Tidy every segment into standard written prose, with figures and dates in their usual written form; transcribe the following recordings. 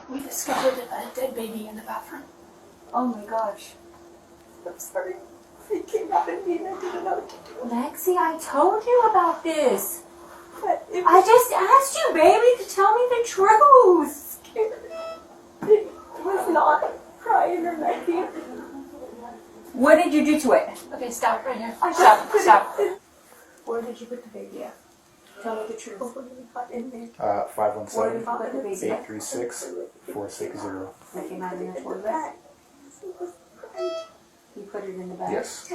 We discovered a dead baby in the bathroom. Oh my gosh. I'm sorry. He came out at me and I didn't know what to do. Lexi, I told you about this. But it I just asked you, baby, to tell me the truth. scared. It was not crying or nothing. What did you do to it? Okay, stop right here. Stop. Where did you put the baby at? Tell me the truth. In there. 517-836-460. That came out in the toilet? You put it in the bag? Yes.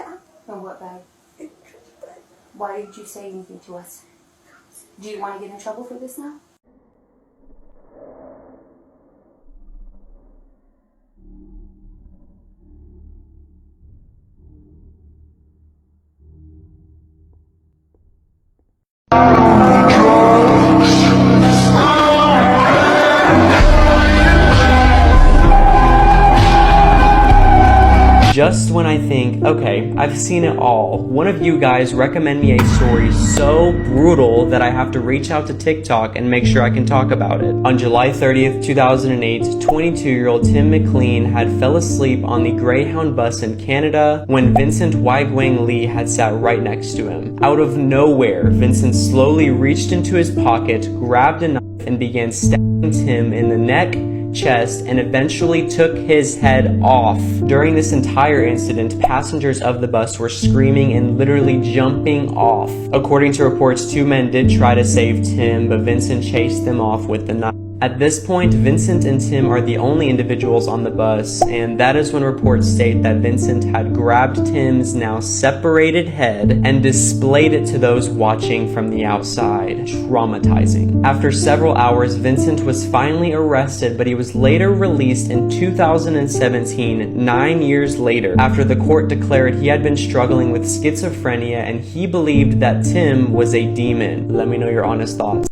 In what bag? Why did you say anything to us? Do you want to get in trouble for this now? Just when I think, okay, I've seen it all, one of you guys recommend me a story so brutal that I have to reach out to TikTok and make sure I can talk about it. On July 30th, 2008, 22-year-old Tim McLean had fell asleep on the Greyhound bus in Canada when Vincent Wagwang Lee had sat right next to him. Out of nowhere, Vincent slowly reached into his pocket, grabbed a knife, and began stabbing Tim in the neck, chest, and eventually took his head off. During this entire incident, passengers of the bus were screaming and literally jumping off. According to reports, two men did try to save Tim, but Vincent chased them off with the knife. At this point, Vincent and Tim are the only individuals on the bus, and that is when reports state that Vincent had grabbed Tim's now separated head and displayed it to those watching from the outside. Traumatizing. After several hours, Vincent was finally arrested, but he was later released in 2017, 9 years later, after the court declared he had been struggling with schizophrenia and he believed that Tim was a demon. Let me know your honest thoughts.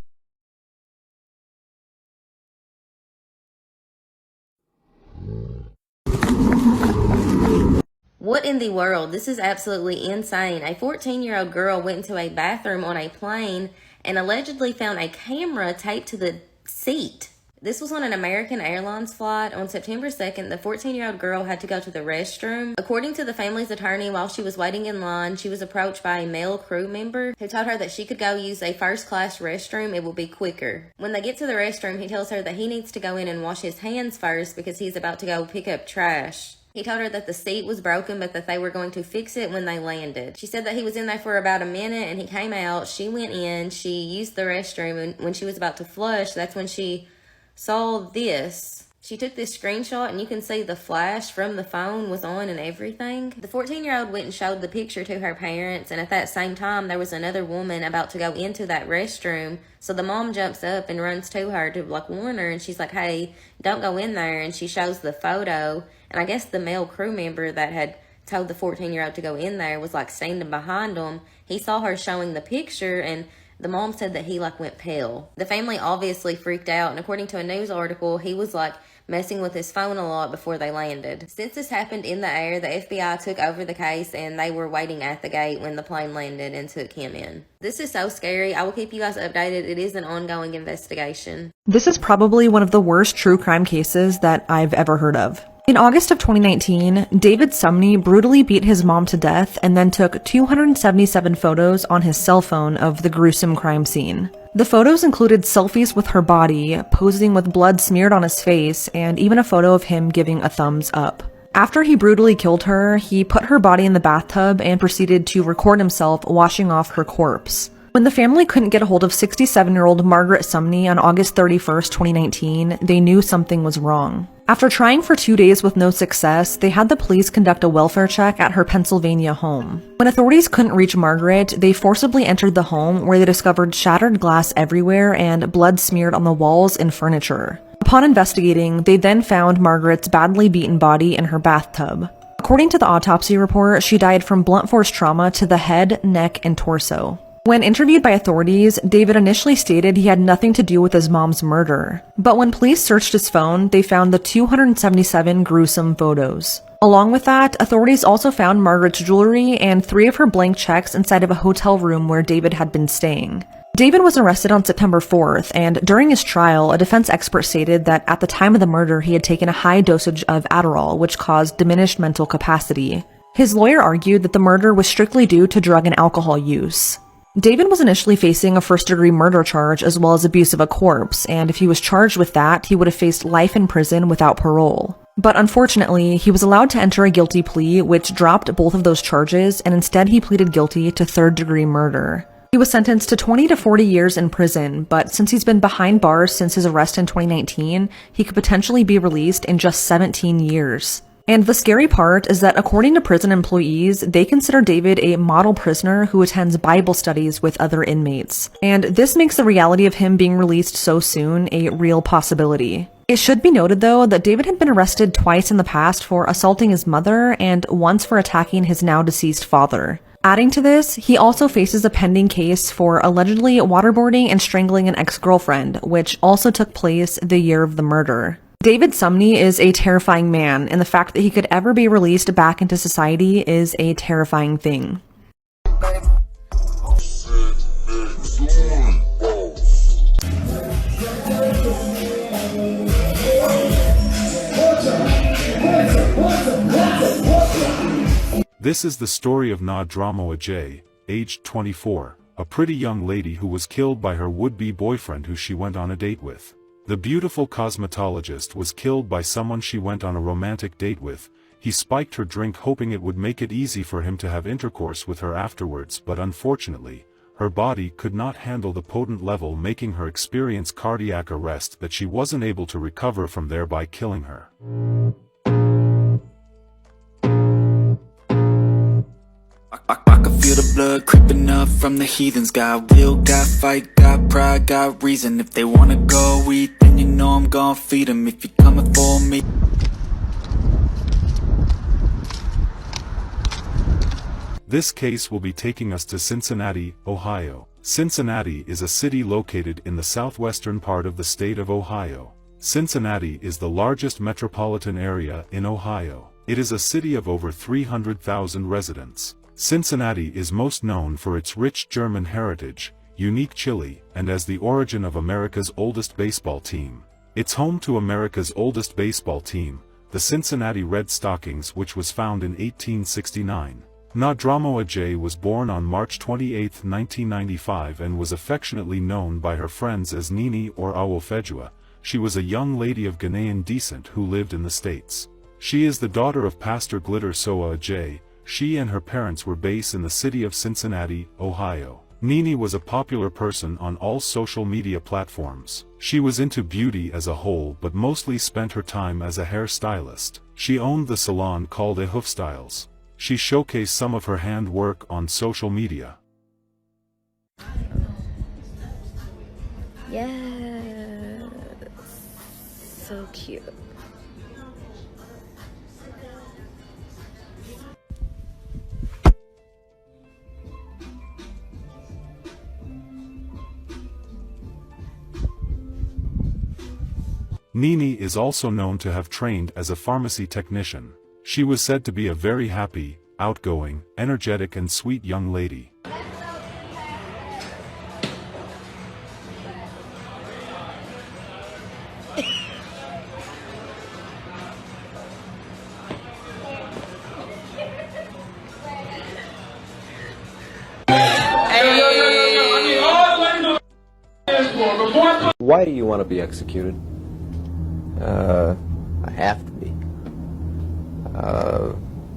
What in the world? This is absolutely insane. A 14-year-old girl went into a bathroom on a plane and allegedly found a camera taped to the seat. This was on an American Airlines flight. On September 2nd, the 14-year-old girl had to go to the restroom. According to the family's attorney, while she was waiting in line, she was approached by a male crew member who told her that she could go use a first-class restroom. It will be quicker. When they get to the restroom, he tells her that he needs to go in and wash his hands first because he's about to go pick up trash. He told her that the seat was broken, but that they were going to fix it when they landed. She said that he was in there for about a minute and he came out. She went in, she used the restroom, and when she was about to flush, that's when she saw this. She took this screenshot and you can see the flash from the phone was on and everything. The 14-year-old went and showed the picture to her parents, and at that same time there was another woman about to go into that restroom. So the mom jumps up and runs to her to warn her, and she's like, hey, don't go in there. And she shows the photo, and I guess the male crew member that had told the 14-year-old to go in there was standing behind him. He saw her showing the picture, and the mom said that he went pale. The family obviously freaked out, and according to a news article, he was messing with his phone a lot before they landed. Since this happened in the air, the FBI took over the case and they were waiting at the gate when the plane landed and took him in. This is so scary. I will keep you guys updated. It is an ongoing investigation. This is probably one of the worst true crime cases that I've ever heard of. In August of 2019, David Sumney brutally beat his mom to death and then took 277 photos on his cell phone of the gruesome crime scene. The photos included selfies with her body, posing with blood smeared on his face, and even a photo of him giving a thumbs up. After he brutally killed her, he put her body in the bathtub and proceeded to record himself washing off her corpse. When the family couldn't get a hold of 67-year-old Margaret Sumney on August 31st, 2019, they knew something was wrong. After trying for 2 days with no success, they had the police conduct a welfare check at her Pennsylvania home. When authorities couldn't reach Margaret, they forcibly entered the home where they discovered shattered glass everywhere and blood smeared on the walls and furniture. Upon investigating, they then found Margaret's badly beaten body in her bathtub. According to the autopsy report, she died from blunt force trauma to the head, neck, and torso. When interviewed by authorities, David initially stated he had nothing to do with his mom's murder. But when police searched his phone, they found the 277 gruesome photos. Along with that, authorities also found Margaret's jewelry and 3 of her blank checks inside of a hotel room where David had been staying. David was arrested on September 4th, and during his trial, a defense expert stated that at the time of the murder, he had taken a high dosage of Adderall, which caused diminished mental capacity. His lawyer argued that the murder was strictly due to drug and alcohol use. David was initially facing a first-degree murder charge as well as abuse of a corpse, and if he was charged with that, he would have faced life in prison without parole. But unfortunately, he was allowed to enter a guilty plea, which dropped both of those charges, and instead he pleaded guilty to third-degree murder. He was sentenced to 20 to 40 years in prison, but since he's been behind bars since his arrest in 2019, he could potentially be released in just 17 years. And the scary part is that according to prison employees, they consider David a model prisoner who attends Bible studies with other inmates. And this makes the reality of him being released so soon a real possibility. It should be noted, though, that David had been arrested twice in the past for assaulting his mother and once for attacking his now deceased father. Adding to this, he also faces a pending case for allegedly waterboarding and strangling an ex-girlfriend, which also took place the year of the murder. David Sumney is a terrifying man, and the fact that he could ever be released back into society is a terrifying thing. This is the story of Nadramo Ajay, aged 24, a pretty young lady who was killed by her would-be boyfriend who she went on a date with. The beautiful cosmetologist was killed by someone she went on a romantic date with. He spiked her drink hoping it would make it easy for him to have intercourse with her afterwards, but unfortunately, her body could not handle the potent level, making her experience cardiac arrest that she wasn't able to recover from, thereby killing her. I can feel the blood creeping up from the heathens. Got will, got fight, got pride, got reason. If they wanna go eat, then you know I'm gon' feed them. If you're coming for me. This case will be taking us to Cincinnati, Ohio. Cincinnati is a city located in the southwestern part of the state of Ohio. Cincinnati is the largest metropolitan area in Ohio. It is a city of over 300,000 residents. Cincinnati is most known for its rich German heritage, unique chili, and as the origin of America's oldest baseball team. It's home to America's oldest baseball team, the Cincinnati Red Stockings, which was found in 1869. Nadramo Ajay was born on March 28, 1995 and was affectionately known by her friends as Nini or Awofejua. She was a young lady of Ghanaian descent who lived in the States. She is the daughter of Pastor Glitter Soa Ajay. She and her parents were based in the city of Cincinnati, Ohio. Nini was a popular person on all social media platforms. She was into beauty as a whole but mostly spent her time as a hairstylist. She owned the salon called Ahoof Styles. She showcased some of her handwork on social media. Yes. So cute. Nini is also known to have trained as a pharmacy technician. She was said to be a very happy, outgoing, energetic and sweet young lady. Why do you want to be executed? I have to be.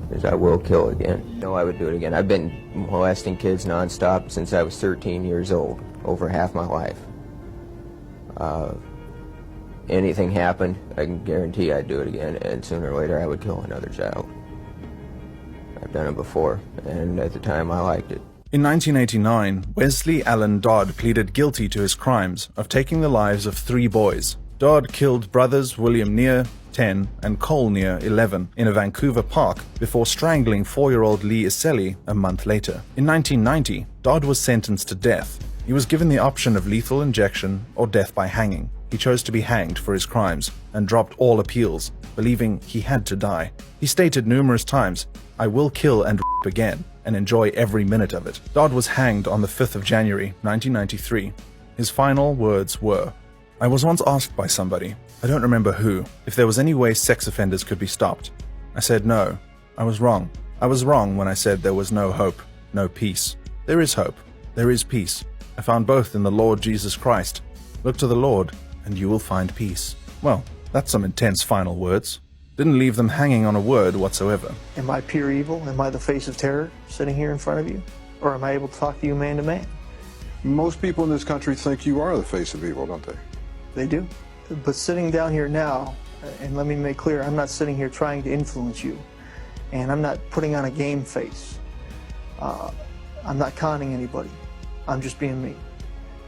Because I will kill again. No, I would do it again. I've been molesting kids nonstop since I was 13 years old, over half my life. Anything happened, I can guarantee I'd do it again, and sooner or later I would kill another child. I've done it before, and at the time I liked it. In 1989, Wesley Allen Dodd pleaded guilty to his crimes of taking the lives of 3 boys. Dodd killed brothers William Neer, 10, and Cole Neer, 11, in a Vancouver park before strangling 4-year-old Lee Iseli a month later. In 1990, Dodd was sentenced to death. He was given the option of lethal injection or death by hanging. He chose to be hanged for his crimes and dropped all appeals, believing he had to die. He stated numerous times, "I will kill and rape again." and enjoy every minute of it. Dodd was hanged on the 5th of January, 1993. His final words were, "I was once asked by somebody, I don't remember who, if there was any way sex offenders could be stopped. I said no. I was wrong. I was wrong when I said there was no hope, no peace. There is hope. There is peace. I found both in the Lord Jesus Christ. Look to the Lord, and you will find peace." Well, that's some intense final words. Didn't leave them hanging on a word whatsoever. Am I pure evil? Am I the face of terror sitting here in front of you? Or am I able to talk to you man to man? Most people in this country think you are the face of evil, don't they? They do. But sitting down here now, and let me make clear, I'm not sitting here trying to influence you. And I'm not putting on a game face. I'm not conning anybody. I'm just being me.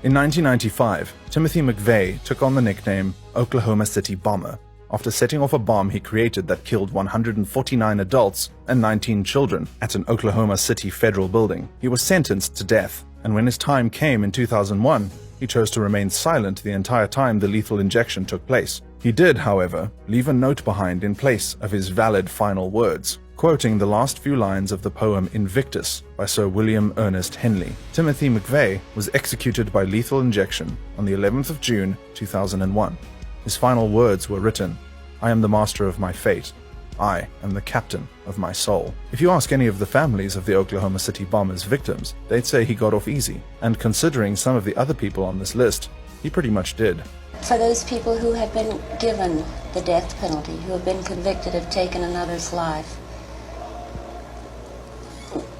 In 1995, Timothy McVeigh took on the nickname Oklahoma City Bomber after setting off a bomb he created that killed 149 adults and 19 children at an Oklahoma City federal building. He was sentenced to death, and when his time came in 2001, he chose to remain silent the entire time the lethal injection took place. He did, however, leave a note behind in place of his valid final words, quoting the last few lines of the poem Invictus by Sir William Ernest Henley. Timothy McVeigh was executed by lethal injection on the 11th of June, 2001. His final words were written, "I am the master of my fate. I am the captain of my soul." If you ask any of the families of the Oklahoma City bombers' victims, they'd say he got off easy, and considering some of the other people on this list, he pretty much did. For those people who have been given the death penalty, who have been convicted of taking another's life,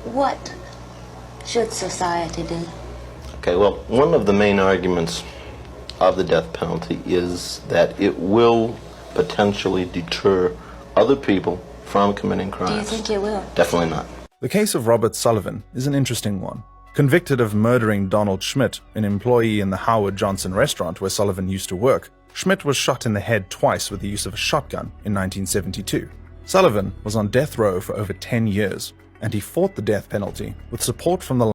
what should society do? Okay, well, one of the main arguments of the death penalty is that it will potentially deter other people from committing crimes. Do you think it will? Definitely not. The case of Robert Sullivan is an interesting one. Convicted of murdering Donald Schmidt, an employee in the Howard Johnson restaurant where Sullivan used to work, Schmidt was shot in the head twice with the use of a shotgun in 1972. Sullivan was on death row for over 10 years, and he fought the death penalty with support from the